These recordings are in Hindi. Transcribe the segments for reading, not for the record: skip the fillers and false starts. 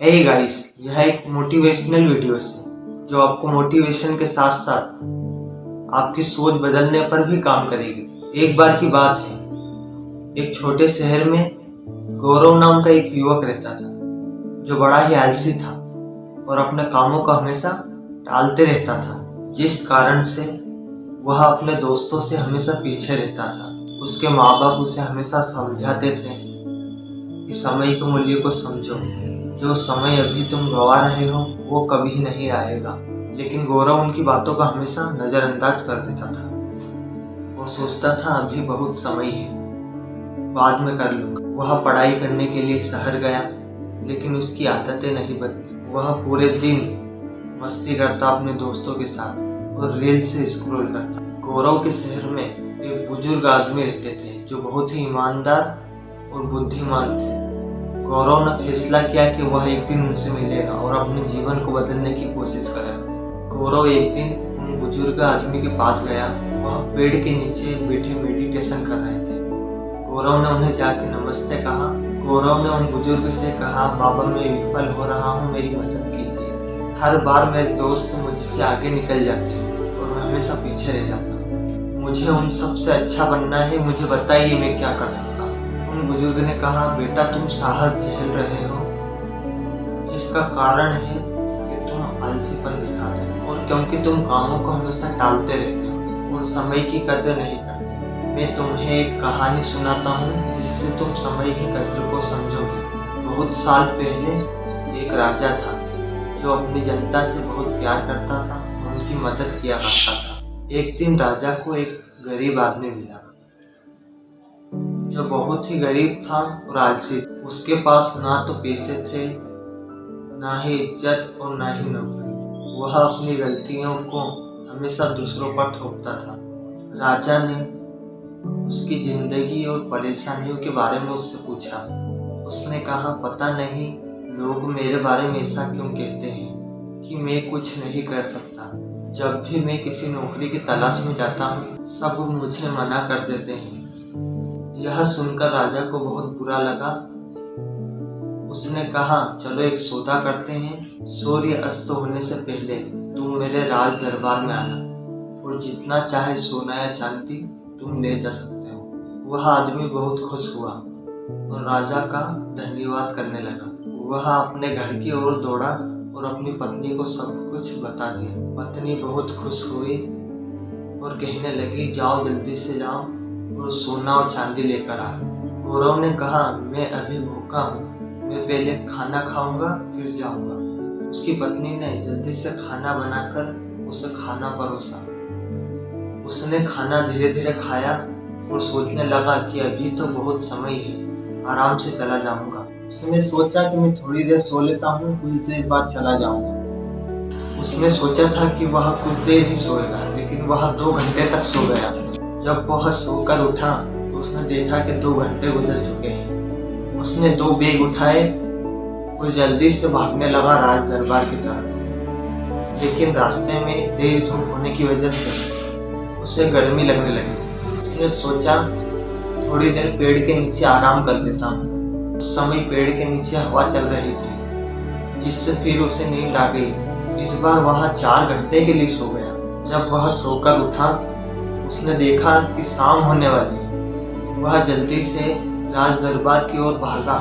हे गाइस, यह एक मोटिवेशनल वीडियो है जो आपको मोटिवेशन के साथ साथ आपकी सोच बदलने पर भी काम करेगी। एक बार की बात है, एक छोटे शहर में गौरव नाम का एक युवक रहता था जो बड़ा ही आलसी था और अपने कामों को हमेशा टालते रहता था, जिस कारण से वह अपने दोस्तों से हमेशा पीछे रहता था। उसके माँ बाप उसे हमेशा समझाते थे कि समय के मूल्य को समझो, जो समय अभी तुम गवा रहे हो वो कभी नहीं आएगा। लेकिन गौरव उनकी बातों का हमेशा नज़रअंदाज कर देता था और सोचता था अभी बहुत समय है, बाद में कर लूँगा। वह पढ़ाई करने के लिए शहर गया, लेकिन उसकी आदतें नहीं बदली। वह पूरे दिन मस्ती करता अपने दोस्तों के साथ और रील से स्क्रॉल करता। गौरव के शहर में एक बुजुर्ग आदमी रहते थे जो बहुत ही ईमानदार और बुद्धिमान थे। गौरव ने फैसला किया कि वह एक दिन उनसे मिलेगा और अपने जीवन को बदलने की कोशिश करेगा। गौरव एक दिन उन बुजुर्ग आदमी के पास गया। वह पेड़ के नीचे बैठे मेडिटेशन कर रहे थे। गौरव ने उन्हें जाके नमस्ते कहा। गौरव ने उन बुजुर्ग से कहा, बाबा मैं विफल हो रहा हूँ, मेरी मदद कीजिए। हर बार मेरे दोस्त मुझसे आगे निकल जाते हैं और मैं हमेशा पीछे रह जाता हूँ। मुझे उन सबसे अच्छा बनना है, मुझे बताइए मैं क्या कर सकता हूँ। उन बुजुर्ग ने कहा, बेटा तुम साहस झेल रहे हो, जिसका कारण है कि तुम आलसीपन दिखाते हो और क्योंकि तुम कामों को हमेशा टालते रहते हो और समय की कदर नहीं करते। मैं तुम्हें एक कहानी सुनाता हूँ जिससे तुम समय की कदर को समझोगे। बहुत साल पहले एक राजा था जो अपनी जनता से बहुत प्यार करता था, उनकी मदद किया करता था। एक दिन राजा को एक गरीब आदमी मिला जो बहुत ही गरीब था और आलसी। उसके पास ना तो पैसे थे, ना ही इज्जत और ना ही नौकरी। वह अपनी गलतियों को हमेशा दूसरों पर थोपता था। राजा ने उसकी जिंदगी और परेशानियों के बारे में उससे पूछा। उसने कहा, पता नहीं लोग मेरे बारे में ऐसा क्यों कहते हैं कि मैं कुछ नहीं कर सकता। जब भी मैं किसी नौकरी की तलाश में जाता हूँ, सब मुझे मना कर देते हैं। यह सुनकर राजा को बहुत बुरा लगा। उसने कहा, चलो एक सौदा करते हैं। सूर्य अस्त होने से पहले तुम मेरे राज दरबार में आना और जितना चाहे सोना या चांदी तुम ले जा सकते हो। वह आदमी बहुत खुश हुआ और राजा का धन्यवाद करने लगा। वह अपने घर की ओर दौड़ा और अपनी पत्नी को सब कुछ बता दिया। पत्नी बहुत खुश हुई और कहने लगी, जाओ जल्दी से जाओ और सोना और चांदी लेकर आ। गौरव ने कहा, मैं अभी भूखा हूँ, मैं पहले खाना खाऊंगा फिर जाऊंगा। उसकी पत्नी ने जल्दी से खाना बनाकर उसे खाना परोसा। उसने खाना धीरे धीरे खाया और सोचने लगा कि अभी तो बहुत समय है, आराम से चला जाऊंगा। उसने सोचा कि मैं थोड़ी देर सो लेता हूँ, कुछ देर बाद चला जाऊंगा। उसने सोचा था कि वह कुछ देर ही सोएगा, लेकिन वह 2 घंटे तक सो गया। जब वह सोकर उठा तो उसने देखा कि 2 घंटे गुजर चुके हैं। उसने 2 बैग उठाए और जल्दी से भागने लगा राज दरबार की तरफ। लेकिन रास्ते में तेज धूप होने की वजह से उसे गर्मी लगने लगी। उसने सोचा थोड़ी देर पेड़ के नीचे आराम कर लेता हूँ। उस समय पेड़ के नीचे हवा चल रही थी, जिससे फिर उसे नींद आ गई। इस बार वह 4 घंटे के लिए सो गया। जब वह सोकर उठा उसने देखा कि शाम होने वाली है। वह जल्दी से राज दरबार की ओर भागा,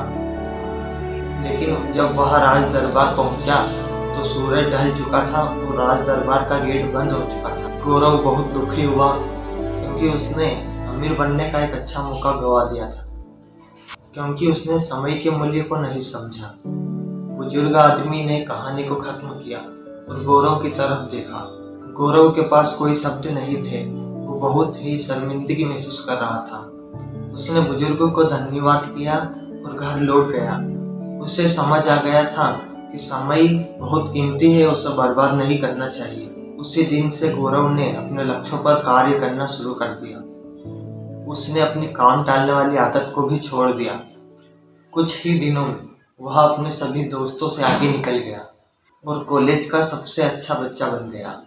लेकिन जब वह राज दरबार पहुंचा तो सूरज ढल चुका था और राज दरबार का गेट बंद हो चुका था। गौरव बहुत दुखी हुआ क्योंकि उसने अमीर बनने का एक अच्छा मौका गवा दिया था, क्योंकि उसने समय के मूल्य को नहीं समझा। बुजुर्ग आदमी ने कहानी को खत्म किया और गौरव की तरफ देखा। गौरव के पास कोई शब्द नहीं थे, वो बहुत ही शर्मिंदगी महसूस कर रहा था। उसने बुजुर्गों को धन्यवाद किया और घर लौट गया। उसे समझ आ गया था कि समय बहुत कीमती है, उसे बर्बाद नहीं करना चाहिए। उसी दिन से गौरव ने अपने लक्ष्यों पर कार्य करना शुरू कर दिया। उसने अपनी काम टालने वाली आदत को भी छोड़ दिया। कुछ ही दिनों में वह अपने सभी दोस्तों से आगे निकल गया और कॉलेज का सबसे अच्छा बच्चा बन गया।